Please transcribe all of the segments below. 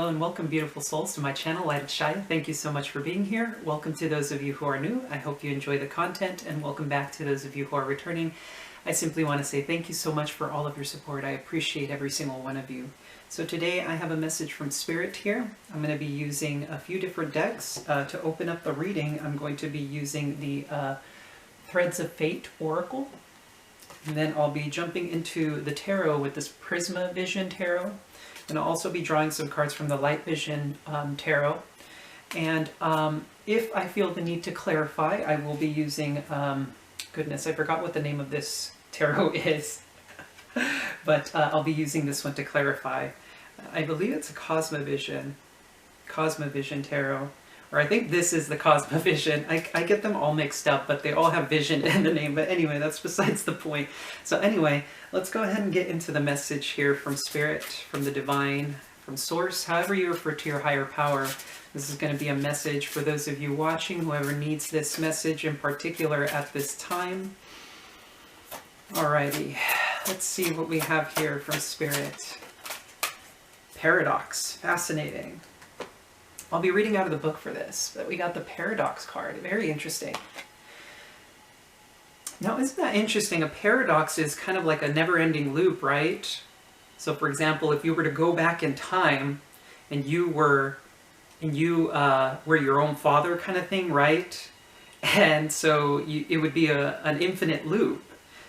Hello and welcome, beautiful souls, to my channel, Lighted Shaya. Thank you so much for being here. Welcome to those of you who are new. I hope you enjoy the content, and welcome back to those of you who are returning. I simply want to say thank you so much for all of your support. I appreciate every single one of you. So today I have a message from Spirit here. I'm going to be using a few different decks. To open up the reading, I'm going to be using the Threads of Fate Oracle. And then I'll be jumping into the tarot with this Prisma Vision Tarot. And I'll also be drawing some cards from the Light Vision Tarot. And if I feel the need to clarify, I will be using, goodness, I forgot what the name of this tarot is. But I'll be using this one to clarify. I believe it's a Cosmovision Tarot. Or I think this is the Cosmovision. I get them all mixed up, but they all have vision in the name. But anyway, that's besides the point. So anyway, let's go ahead and get into the message here from Spirit, from the Divine, from Source, however you refer to your higher power. This is going to be a message for those of you watching, whoever needs this message in particular at this time. Alrighty, let's see what we have here from Spirit. Paradox, fascinating. I'll be reading out of the book for this, but we got the Paradox card. Very interesting. Now, isn't that interesting? A paradox is kind of like a never-ending loop, right? So, for example, if you were to go back in time and you were your own father kind of thing, right? And so it would be an infinite loop.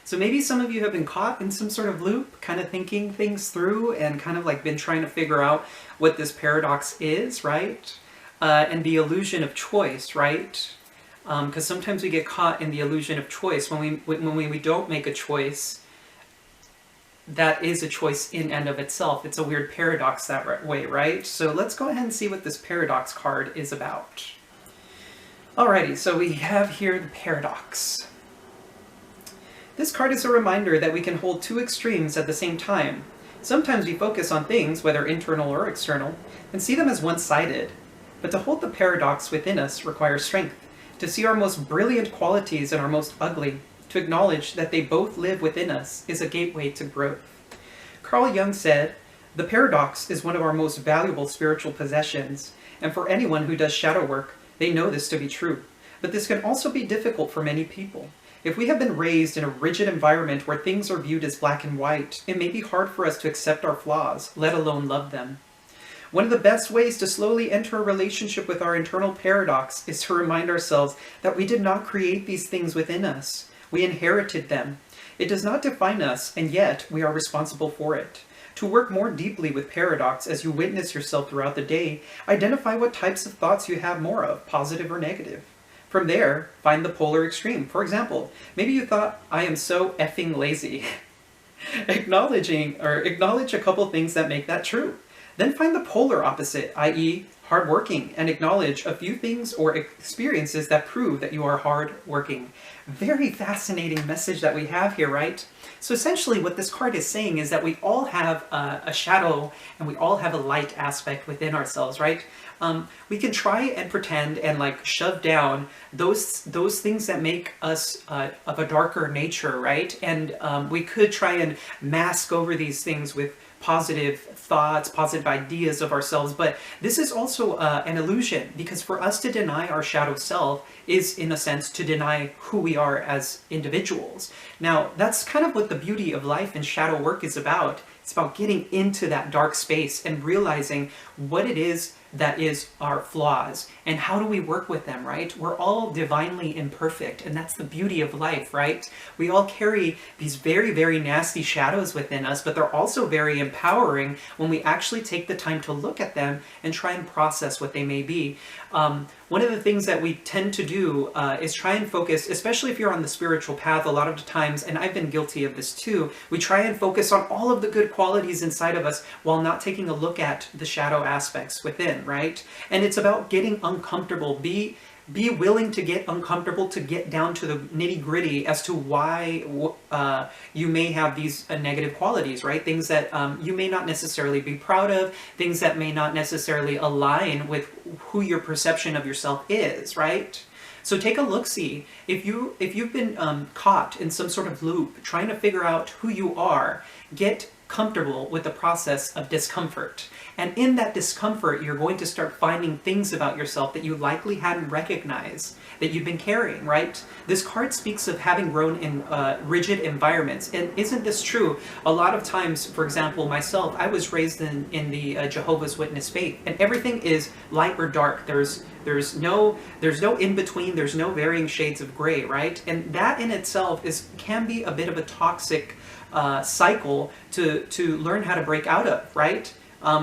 So maybe some of you have been caught in some sort of loop, kind of thinking things through and kind of like been trying to figure out what this paradox is, right? And the illusion of choice, right? Because sometimes we get caught in the illusion of choice. When we don't make a choice, that is a choice in and of itself. It's a weird paradox that way, right? So let's go ahead and see what this paradox card is about. Alrighty, so we have here the paradox. This card is a reminder that we can hold two extremes at the same time. Sometimes we focus on things, whether internal or external, and see them as one-sided. But to hold the paradox within us requires strength, to see our most brilliant qualities and our most ugly, to acknowledge that they both live within us is a gateway to growth. Carl Jung said, "The paradox is one of our most valuable spiritual possessions, and for anyone who does shadow work, they know this to be true. But this can also be difficult for many people. If we have been raised in a rigid environment where things are viewed as black and white, it may be hard for us to accept our flaws, let alone love them. One of the best ways to slowly enter a relationship with our internal paradox is to remind ourselves that we did not create these things within us. We inherited them. It does not define us, and yet we are responsible for it. To work more deeply with paradox as you witness yourself throughout the day, identify what types of thoughts you have more of, positive or negative. From there, find the polar extreme. For example, maybe you thought, I am so effing lazy. Acknowledge a couple things that make that true. Then find the polar opposite, i.e. hardworking, and acknowledge a few things or experiences that prove that you are hardworking. Very fascinating message that we have here, right? So essentially what this card is saying is that we all have a shadow and we all have a light aspect within ourselves, right? We can try and pretend and like shove down those things that make us of a darker nature, right? And we could try and mask over these things with positive thoughts, positive ideas of ourselves, but this is also an illusion, because for us to deny our shadow self is, in a sense, to deny who we are as individuals. Now, that's kind of what the beauty of life and shadow work is about. It's about getting into that dark space and realizing what it is that is our flaws and how do we work with them, right? We're all divinely imperfect, and that's the beauty of life, right? We all carry these very, very nasty shadows within us, but they're also very empowering when we actually take the time to look at them and try and process what they may be. One of the things that we tend to do is try and focus, especially if you're on the spiritual path, a lot of the times, and I've been guilty of this too, we try and focus on all of the good qualities inside of us while not taking a look at the shadow aspects within, right? And it's about getting uncomfortable. Be willing to get uncomfortable, to get down to the nitty-gritty as to why you may have these negative qualities, right? Things that you may not necessarily be proud of, things that may not necessarily align with who your perception of yourself is, right? So take a look-see. If you've been caught in some sort of loop, trying to figure out who you are, get comfortable with the process of discomfort. And in that discomfort, you're going to start finding things about yourself that you likely hadn't recognized that you've been carrying, right? This card speaks of having grown in rigid environments. And isn't this true? A lot of times, for example, myself, I was raised in the Jehovah's Witness faith, and everything is light or dark. There's no in between. There's no varying shades of gray, right? And that in itself can be a bit of a toxic cycle to learn how to break out of, right?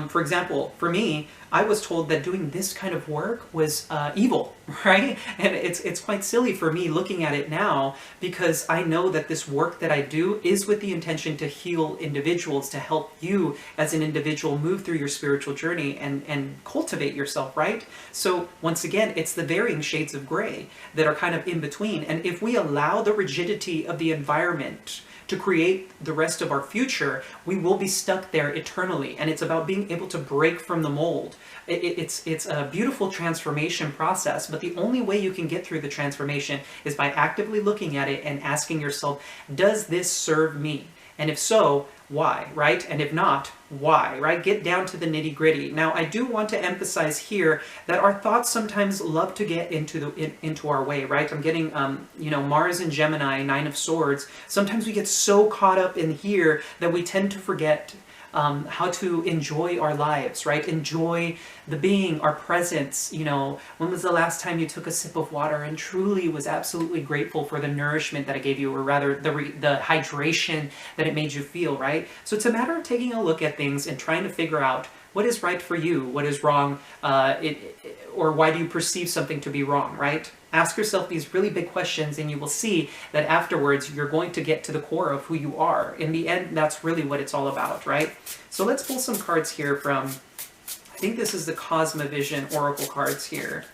For example, for me, I was told that doing this kind of work was evil, right? And it's quite silly for me looking at it now, because I know that this work that I do is with the intention to heal individuals, to help you as an individual move through your spiritual journey and cultivate yourself, right? So once again, it's the varying shades of gray that are kind of in between. And if we allow the rigidity of the environment to create the rest of our future, we will be stuck there eternally. And it's about being able to break from the mold. It's a beautiful transformation process, but the only way you can get through the transformation is by actively looking at it and asking yourself, does this serve me? And if so, why, right? And if not, why, right? Get down to the nitty gritty. Now, I do want to emphasize here that our thoughts sometimes love to get into our way, right? I'm getting, Mars and Gemini, Nine of Swords. Sometimes we get so caught up in here that we tend to forget how to enjoy our lives, right? Enjoy the being, our presence. When was the last time you took a sip of water and truly was absolutely grateful for the nourishment that it gave you, or rather the hydration that it made you feel, right? So it's a matter of taking a look at things and trying to figure out what is right for you, what is wrong, or why do you perceive something to be wrong, right? Ask yourself these really big questions, and you will see that afterwards you're going to get to the core of who you are. In the end, that's really what it's all about, right? So let's pull some cards here from, I think this is the Cosmovision Oracle cards here.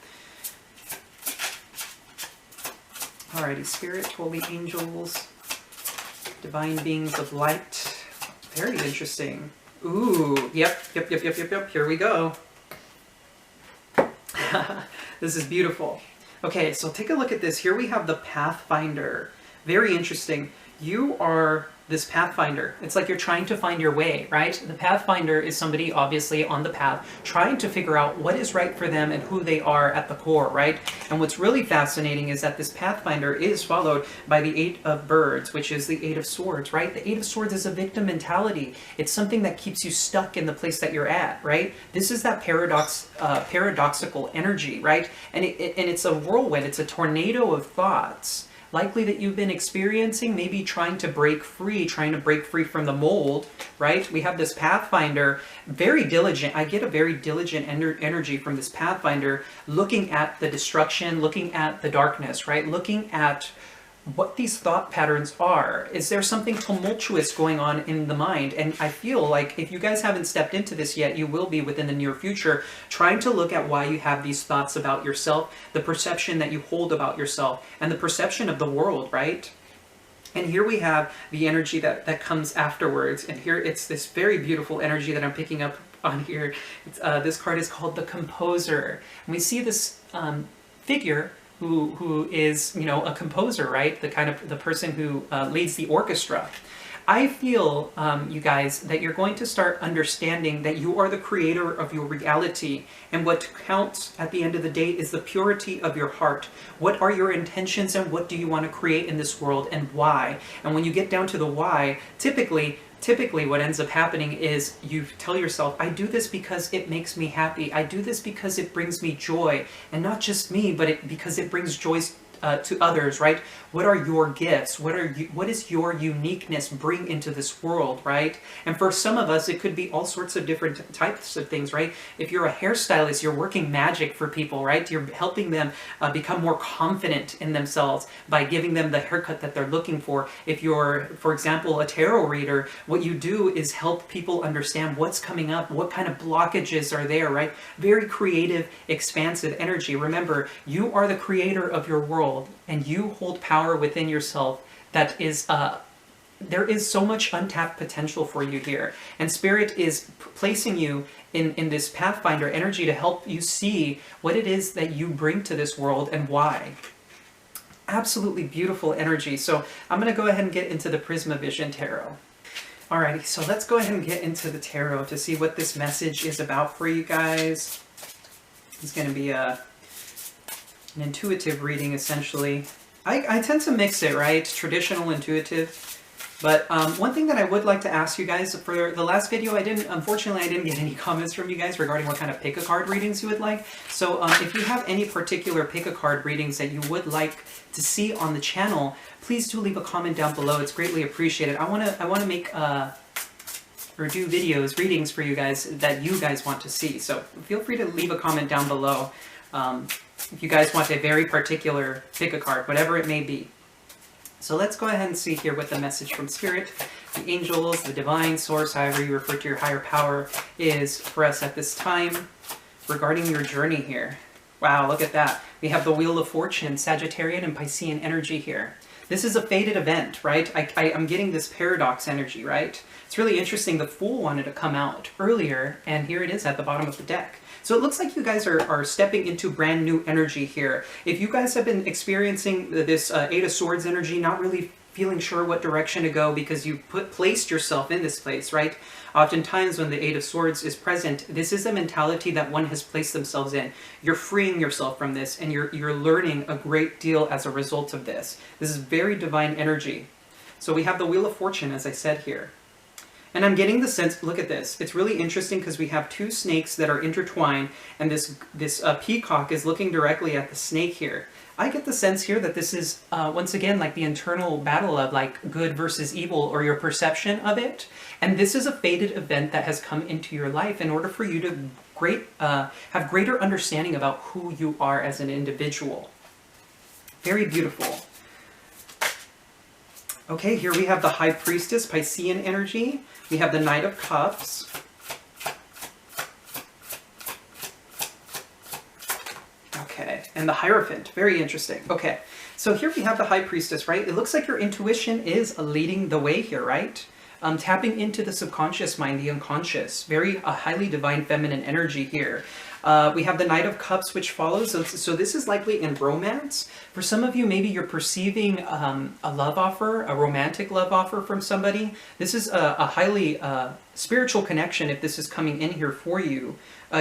Alrighty, Spirit, Holy Angels, Divine Beings of Light. Very interesting. Ooh, yep. Here we go. This is beautiful. Okay, so take a look at this. Here we have the Pathfinder. Very interesting. You are this Pathfinder. It's like you're trying to find your way, right? The Pathfinder is somebody obviously on the path trying to figure out what is right for them and who they are at the core, right? And what's really fascinating is that this Pathfinder is followed by the Eight of Birds, which is the Eight of Swords, right? The Eight of Swords is a victim mentality. It's something that keeps you stuck in the place that you're at, right? This is that paradoxical energy, right? And it's a whirlwind. It's a tornado of thoughts likely that you've been experiencing, maybe trying to break free from the mold, right? We have this Pathfinder, very diligent. I get a very diligent energy from this Pathfinder, looking at the destruction, looking at the darkness, right? Looking at what these thought patterns are. Is there something tumultuous going on in the mind? And I feel like if you guys haven't stepped into this yet, you will be within the near future, trying to look at why you have these thoughts about yourself, the perception that you hold about yourself, and the perception of the world, right? And here we have the energy that comes afterwards. And here it's this very beautiful energy that I'm picking up on here. This card is called the Composer. And we see this figure who is, a composer, right? The person who leads the orchestra. I feel, you guys, that you're going to start understanding that you are the creator of your reality, and what counts at the end of the day is the purity of your heart. What are your intentions, and what do you want to create in this world, and why? And when you get down to the why, typically what ends up happening is you tell yourself, I do this because it makes me happy. I do this because it brings me joy. And not just me, but because it brings joy to others, right? What are your gifts? What is your uniqueness bring into this world, right? And for some of us, it could be all sorts of different types of things, right? If you're a hairstylist, you're working magic for people, right? You're helping them become more confident in themselves by giving them the haircut that they're looking for. If you're, for example, a tarot reader, what you do is help people understand what's coming up, what kind of blockages are there, right? Very creative, expansive energy. Remember, you are the creator of your world, and you hold power within yourself that is there is so much untapped potential for you here, and Spirit is placing you in this Pathfinder energy to help you see what it is that you bring to this world and why. Absolutely beautiful energy. So I'm going to go ahead and get into the Prisma Vision Tarot. Alrighty, so let's go ahead and get into the tarot to see what this message is about for you guys. It's going to be an intuitive reading, essentially. I tend to mix it, right? Traditional, intuitive. But one thing that I would like to ask you guys, for the last video, unfortunately I didn't get any comments from you guys regarding what kind of pick-a-card readings you would like. So if you have any particular pick-a-card readings that you would like to see on the channel, please do leave a comment down below. It's greatly appreciated. I wanna make or do readings for you guys that you guys want to see. So feel free to leave a comment down below if you guys want a very particular pick-a-card, whatever it may be. So let's go ahead and see here what the message from Spirit, the angels, the divine source, however you refer to your higher power, is for us at this time regarding your journey here. Wow, look at that. We have the Wheel of Fortune, Sagittarian and Piscean energy here. This is a fated event, right? I'm getting this paradox energy, right? It's really interesting. The Fool wanted to come out earlier, and here it is at the bottom of the deck. So it looks like you guys are stepping into brand new energy here. If you guys have been experiencing this Eight of Swords energy, not really feeling sure what direction to go because you placed yourself in this place, right? Oftentimes when the Eight of Swords is present, this is a mentality that one has placed themselves in. You're freeing yourself from this, and you're learning a great deal as a result of this. This is very divine energy. So we have the Wheel of Fortune, as I said here. And I'm getting the sense, look at this, it's really interesting because we have two snakes that are intertwined, and this peacock is looking directly at the snake here. I get the sense here that this is, once again, like the internal battle of like good versus evil, or your perception of it. And this is a fated event that has come into your life in order for you to have greater understanding about who you are as an individual. Very beautiful. Okay, here we have the High Priestess, Piscean energy. We have the Knight of Cups. Okay, and the Hierophant. Very interesting. Okay, so here we have the High Priestess, right? It looks like your intuition is leading the way here, right? Tapping into the subconscious mind, the unconscious. Very highly divine feminine energy here. We have the Knight of Cups, which follows. So this is likely in romance. For some of you, maybe you're perceiving a love offer, a romantic love offer from somebody. This is a highly spiritual connection if this is coming in here for you,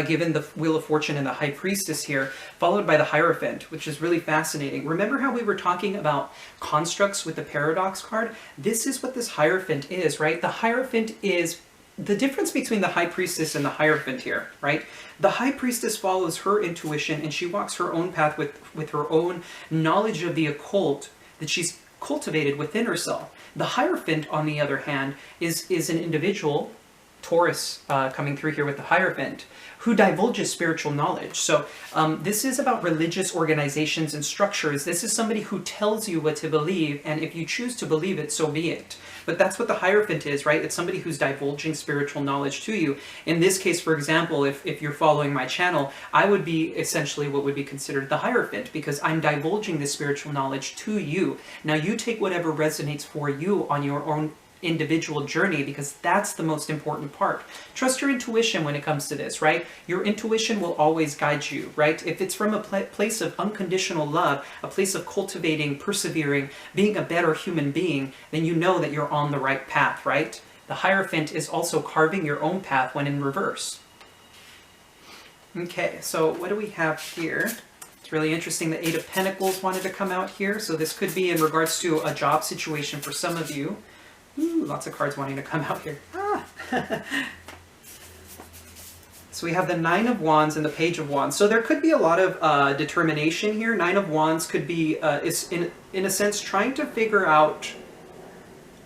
given the Wheel of Fortune and the High Priestess here, followed by the Hierophant, which is really fascinating. Remember how we were talking about constructs with the paradox card? This is what this Hierophant is, right? The Hierophant is the difference between the High Priestess and the Hierophant here, right? The High Priestess follows her intuition, and she walks her own path with her own knowledge of the occult that she's cultivated within herself. The Hierophant, on the other hand, is an individual, Taurus coming through here with the Hierophant, who divulges spiritual knowledge. So this is about religious organizations and structures. This is somebody who tells you what to believe, and if you choose to believe it, so be it. But that's what the Hierophant is, right? It's somebody who's divulging spiritual knowledge to you. In this case, for example, if you're following my channel, I would be essentially what would be considered the Hierophant, because I'm divulging this spiritual knowledge to you. Now you take whatever resonates for you on your own individual journey, because that's the most important part. Trust your intuition when it comes to this, right? Your intuition will always guide you, right? If it's from a place of unconditional love, a place of cultivating, persevering, being a better human being, then you know that you're on the right path, right? The Hierophant is also carving your own path when in reverse. Okay, so what do we have here? It's really interesting. The Eight of Pentacles wanted to come out here, so this could be in regards to a job situation for some of you. Ooh, lots of cards wanting to come out here. Ah. So we have the Nine of Wands and the Page of Wands. So there could be a lot of determination here. Nine of Wands could be, is in a sense, trying to figure out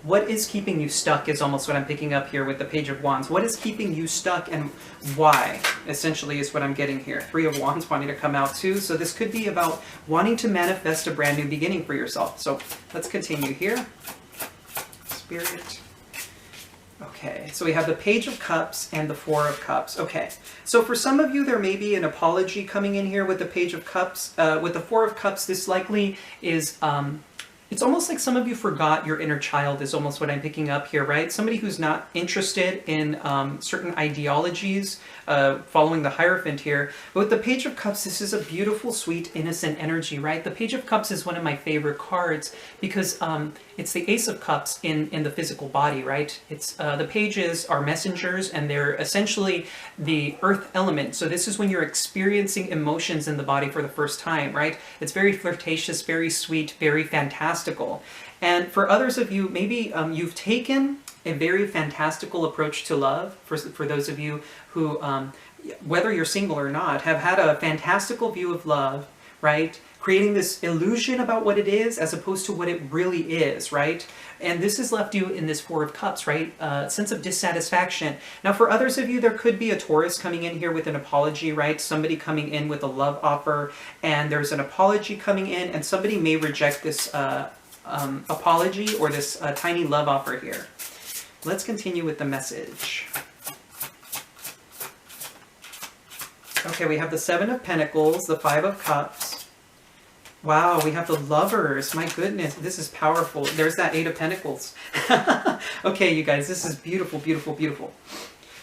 what is keeping you stuck is almost what I'm picking up here with the Page of Wands. What is keeping you stuck and why, essentially, is what I'm getting here. Three of Wands wanting to come out too. So this could be about wanting to manifest a brand new beginning for yourself. So let's continue here. Spirit. Okay, so we have the Page of Cups and the Four of Cups. Okay, so for some of you, there may be an apology coming in here with the Page of Cups. With the Four of Cups, this likely is It's almost like some of you forgot your inner child is almost what I'm picking up here, right? Somebody who's not interested in certain ideologies, following the Hierophant here. But with the Page of Cups, this is a beautiful, sweet, innocent energy, right? The Page of Cups is one of my favorite cards because it's the Ace of Cups in the physical body, right? It's the pages are messengers and they're essentially the earth element. So this is when you're experiencing emotions in the body for the first time, right? It's very flirtatious, very sweet, very fantastical. And for others of you, maybe you've taken a very fantastical approach to love. For those of you who, whether you're single or not, have had a fantastical view of love, right? Creating this illusion about what it is as opposed to what it really is, right? And this has left you in this Four of Cups, right? Sense of dissatisfaction. Now, for others of you, there could be a Taurus coming in here with an apology, right? Somebody coming in with a love offer, and there's an apology coming in, and somebody may reject this apology or this tiny love offer here. Let's continue with the message. Okay, we have the Seven of Pentacles, the Five of Cups. Wow, we have the Lovers. My goodness, this is powerful. There's that Eight of Pentacles. Okay, you guys, this is beautiful, beautiful, beautiful.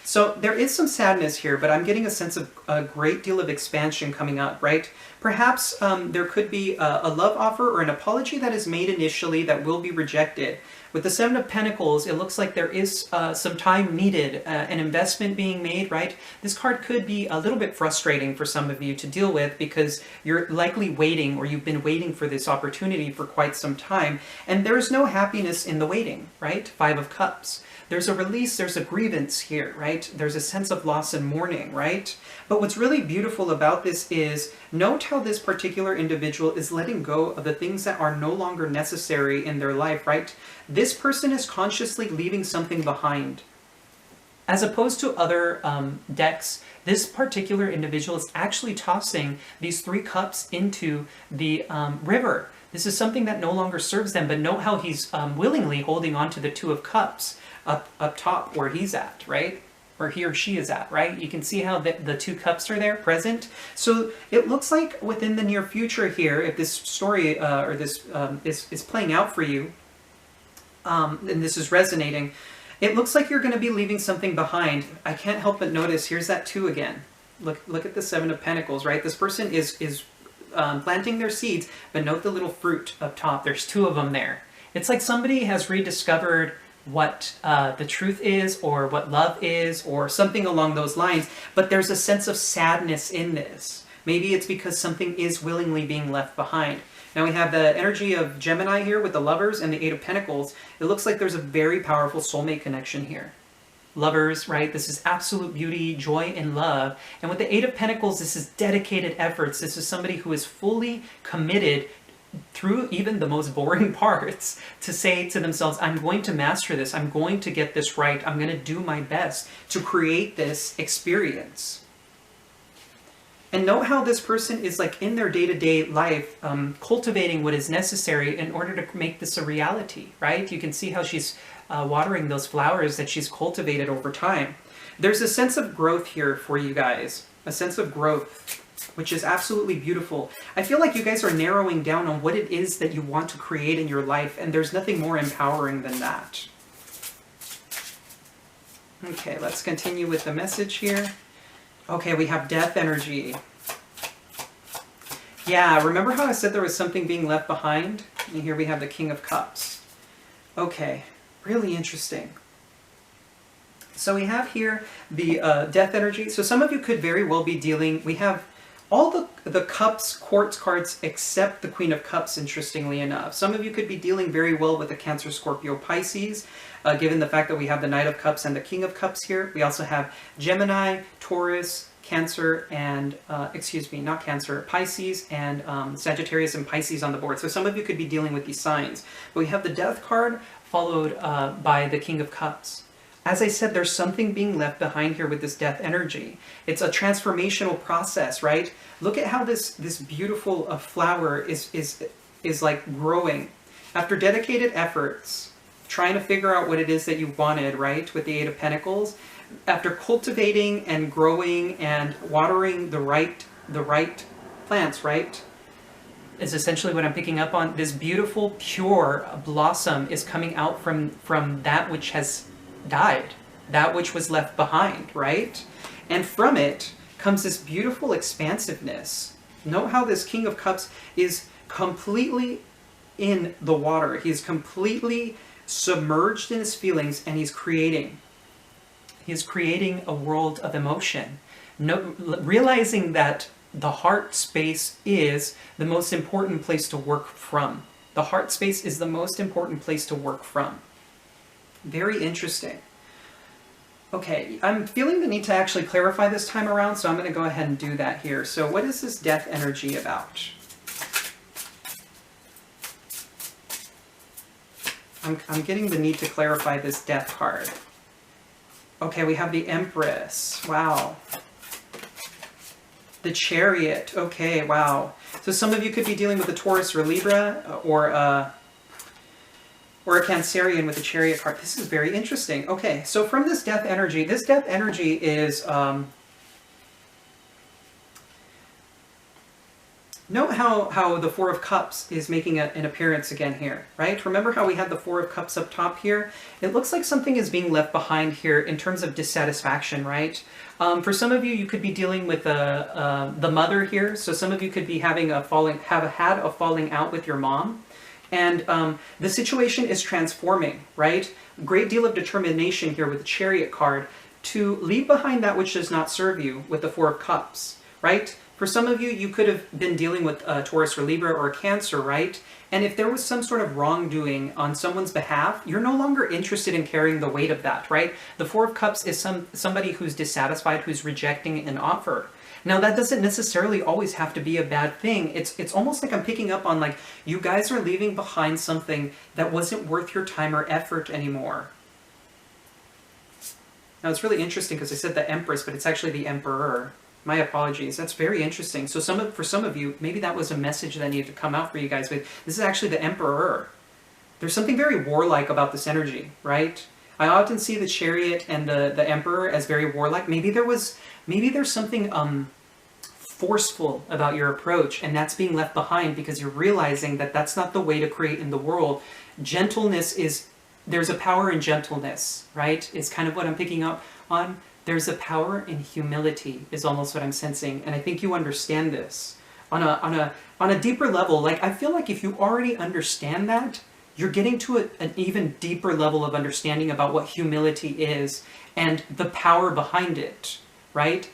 So there is some sadness here, but I'm getting a sense of a great deal of expansion coming up, right? Perhaps there could be a love offer or an apology that is made initially that will be rejected. With the Seven of Pentacles, it looks like there is some time needed, an investment being made, right? This card could be a little bit frustrating for some of you to deal with because you're likely waiting, or you've been waiting for this opportunity for quite some time, and there's no happiness in the waiting, right? Five of Cups. There's a release, there's a grievance here, right? There's a sense of loss and mourning, right? But what's really beautiful about this is, note how this particular individual is letting go of the things that are no longer necessary in their life, right? This person is consciously leaving something behind. As opposed to other decks, this particular individual is actually tossing these three cups into the river. This is something that no longer serves them, but note how he's willingly holding on to the Two of Cups up top where he's at, right? Where he or she is at, right? You can see how the two cups are there present. So it looks like within the near future here, if this story or this is playing out for you, and this is resonating, it looks like you're going to be leaving something behind. I can't help but notice, here's that two again. Look at the Seven of Pentacles, right? This person is planting their seeds, but note the little fruit up top. There's two of them there. It's like somebody has rediscovered what the truth is, or what love is, or something along those lines, but there's a sense of sadness in this. Maybe it's because something is willingly being left behind. Now we have the energy of Gemini here with the Lovers and the Eight of Pentacles. It looks like there's a very powerful soulmate connection here. Lovers, right? This is absolute beauty, joy, and love. And with the Eight of Pentacles, this is dedicated efforts. This is somebody who is fully committed through even the most boring parts to say to themselves, I'm going to master this. I'm going to get this right. I'm going to do my best to create this experience. And note how this person is like in their day-to-day life, cultivating what is necessary in order to make this a reality, right? You can see how she's watering those flowers that she's cultivated over time. There's a sense of growth here for you guys, a sense of growth, which is absolutely beautiful. I feel like you guys are narrowing down on what it is that you want to create in your life, and there's nothing more empowering than that. Okay, let's continue with the message here. Okay, we have death energy. Yeah, remember how I said there was something being left behind? And here we have the King of Cups. Okay, really interesting. So we have here the death energy. So some of you could very well be dealing, we have all the Cups, Quartz cards, except the Queen of Cups, interestingly enough. Some of you could be dealing very well with the Cancer, Scorpio, Pisces, given the fact that we have the Knight of Cups and the King of Cups here. We also have Gemini, Taurus, Cancer, and, excuse me, not Cancer, Pisces, and Sagittarius and Pisces on the board. So some of you could be dealing with these signs. But we have the Death card followed by the King of Cups. As I said, there's something being left behind here with this death energy. It's a transformational process, right? Look at how this beautiful flower is like growing. After dedicated efforts, trying to figure out what it is that you wanted, right? With the Eight of Pentacles, after cultivating and growing and watering the right plants, right? is essentially what I'm picking up on. This beautiful, pure blossom is coming out from that which has died, that which was left behind, right? And from it comes this beautiful expansiveness. Note how this King of Cups is completely in the water. He's completely submerged in his feelings, and he's creating. He's creating a world of emotion. Realizing that the heart space is the most important place to work from. The heart space is the most important place to work from. Very interesting. Okay, I'm feeling the need to actually clarify this time around, so I'm going to go ahead and do that here. So what is this death energy about? I'm getting the need to clarify this death card. Okay, we have the Empress. Wow. The Chariot. Okay, wow. So some of you could be dealing with a Taurus or Libra, or a Cancerian with the Chariot card. This is very interesting. Okay, so from this death energy is... note how the Four of Cups is making an appearance again here, right? Remember how we had the Four of Cups up top here? It looks like something is being left behind here in terms of dissatisfaction, right? For some of you, you could be dealing with the mother here. So some of you could be having have had a falling out with your mom. And the situation is transforming, right? Great deal of determination here with the Chariot card to leave behind that which does not serve you with the Four of Cups, right? For some of you, you could have been dealing with a Taurus or Libra or a Cancer, right? And if there was some sort of wrongdoing on someone's behalf, you're no longer interested in carrying the weight of that, right? The Four of Cups is somebody who's dissatisfied, who's rejecting an offer. Now, that doesn't necessarily always have to be a bad thing. It's almost like I'm picking up on, like, you guys are leaving behind something that wasn't worth your time or effort anymore. Now, it's really interesting because I said the Empress, but it's actually the Emperor. My apologies. That's very interesting. So for some of you, maybe that was a message that needed to come out for you guys, but this is actually the Emperor. There's something very warlike about this energy, right? I often see the Chariot and the Emperor as very warlike. Maybe there's something forceful about your approach, and that's being left behind because you're realizing that that's not the way to create in the world. Gentleness there's a power in gentleness, right? It's kind of what I'm picking up on. There's a power in humility is almost what I'm sensing, and I think you understand this on a deeper level. Like, I feel like if you already understand that, you're getting to an even deeper level of understanding about what humility is and the power behind it, right?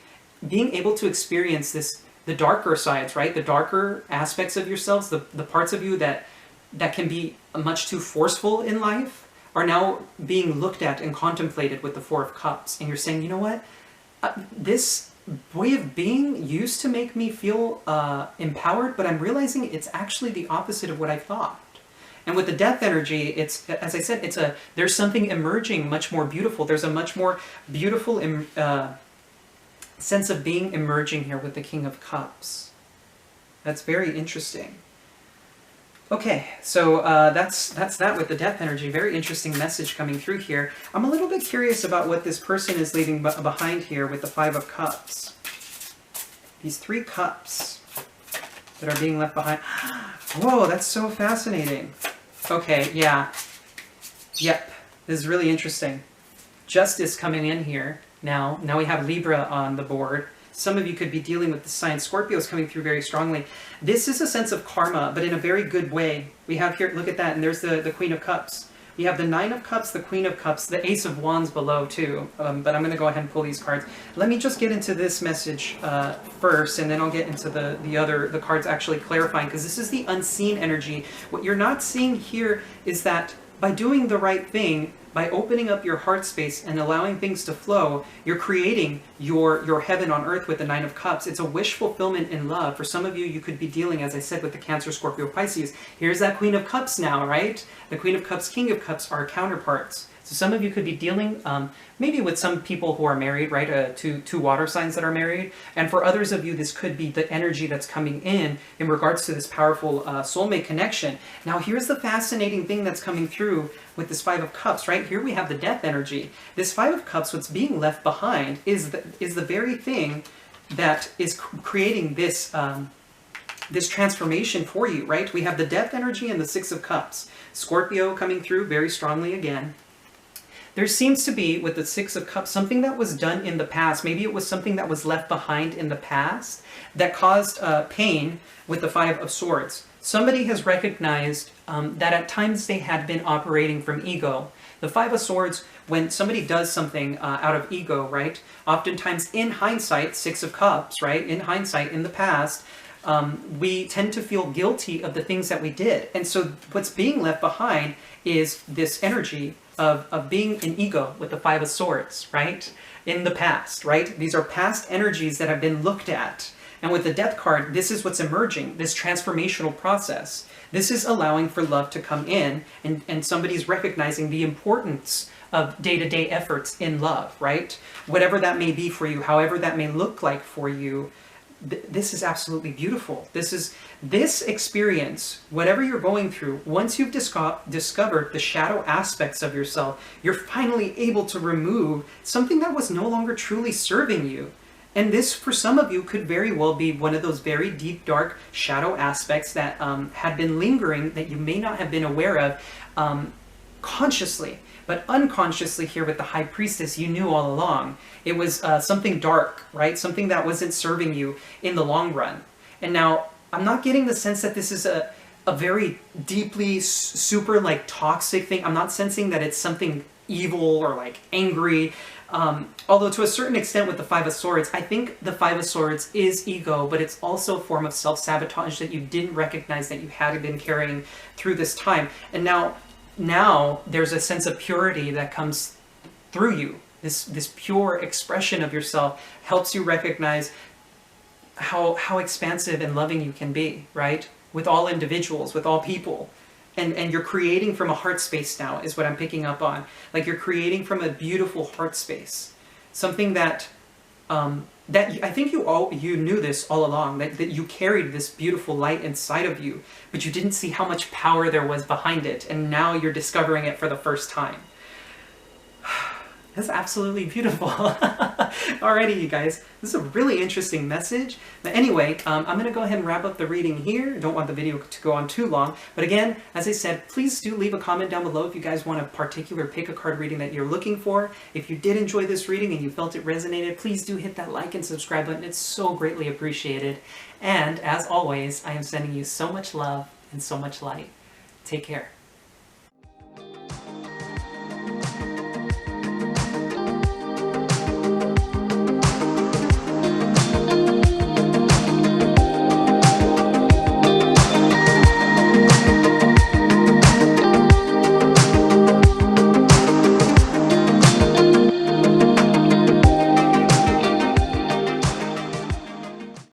Being able to experience the darker sides, right? The darker aspects of yourselves, the parts of you that can be much too forceful in life, are now being looked at and contemplated with the Four of Cups. And you're saying, you know what? This way of being used to make me feel empowered, but I'm realizing it's actually the opposite of what I thought. And with the Death energy, it's, as I said, there's something emerging much more beautiful. There's a much more beautiful sense of being emerging here with the King of Cups. That's very interesting. Okay, so that's that with the Death energy. Very interesting message coming through here. I'm a little bit curious about what this person is leaving behind here with the Five of Cups. These 3 cups that are being left behind. Whoa, that's so fascinating. Okay, yeah. Yep, this is really interesting. Justice coming in here now. Now we have Libra on the board. Some of you could be dealing with the sign Scorpios coming through very strongly. This is a sense of karma, but in a very good way. We have here, look at that, and there's the Queen of Cups. We have the Nine of Cups, the Queen of Cups, the Ace of Wands below too. But I'm going to go ahead and pull these cards. Let me just get into this message first, and then I'll get into the cards actually clarifying, because this is the unseen energy. What you're not seeing here is that by doing the right thing, by opening up your heart space and allowing things to flow, you're creating your heaven on earth with the Nine of Cups. It's a wish fulfillment in love. For some of you, you could be dealing, as I said, with the Cancer, Scorpio, Pisces. Here's that Queen of Cups now, right? The Queen of Cups, King of Cups are counterparts. So some of you could be dealing maybe with some people who are married, right? Two water signs that are married. And for others of you, this could be the energy that's coming in regards to this powerful soulmate connection. Now, here's the fascinating thing that's coming through with this Five of Cups, right? Here we have the Death energy. This Five of Cups, what's being left behind is the very thing that is creating this this transformation for you, right? We have the death energy and the Six of Cups. Scorpio coming through very strongly again. There seems to be, with the Six of Cups, something that was done in the past. Maybe it was something that was left behind in the past that caused pain with the Five of Swords. Somebody has recognized that at times they had been operating from ego. The Five of Swords, when somebody does something out of ego, right? Oftentimes in hindsight, Six of Cups, right? In hindsight, in the past, we tend to feel guilty of the things that we did. And so what's being left behind is this energy of being in ego with the Five of Swords, right? In the past, right? These are past energies that have been looked at. And with the Death card, this is what's emerging, this transformational process. This is allowing for love to come in, and somebody's recognizing the importance of day-to-day efforts in love, right? Whatever that may be for you, however that may look like for you, this is absolutely beautiful. This experience, whatever you're going through, once you've discovered the shadow aspects of yourself, you're finally able to remove something that was no longer truly serving you. And this, for some of you, could very well be one of those very deep, dark shadow aspects that had been lingering, that you may not have been aware of consciously. But unconsciously here with the High Priestess, you knew all along. It was something dark, right? Something that wasn't serving you in the long run. And now, I'm not getting the sense that this is a very deeply, super, like, toxic thing. I'm not sensing that it's something evil or, like, angry. Although to a certain extent with the Five of Swords, I think the Five of Swords is ego, but it's also a form of self-sabotage that you didn't recognize that you had been carrying through this time. And now there's a sense of purity that comes through you. This pure expression of yourself helps you recognize how expansive and loving you can be, right? With all individuals, with all people. And you're creating from a heart space now, is what I'm picking up on. Like, you're creating from a beautiful heart space. Something that I think you knew this all along, that you carried this beautiful light inside of you, but you didn't see how much power there was behind it, and now you're discovering it for the first time. That's absolutely beautiful. Alrighty, you guys. This is a really interesting message. But anyway, I'm going to go ahead and wrap up the reading here. Don't want the video to go on too long. But again, as I said, please do leave a comment down below if you guys want a particular pick-a-card reading that you're looking for. If you did enjoy this reading and you felt it resonated, please do hit that like and subscribe button. It's so greatly appreciated. And as always, I am sending you so much love and so much light. Take care.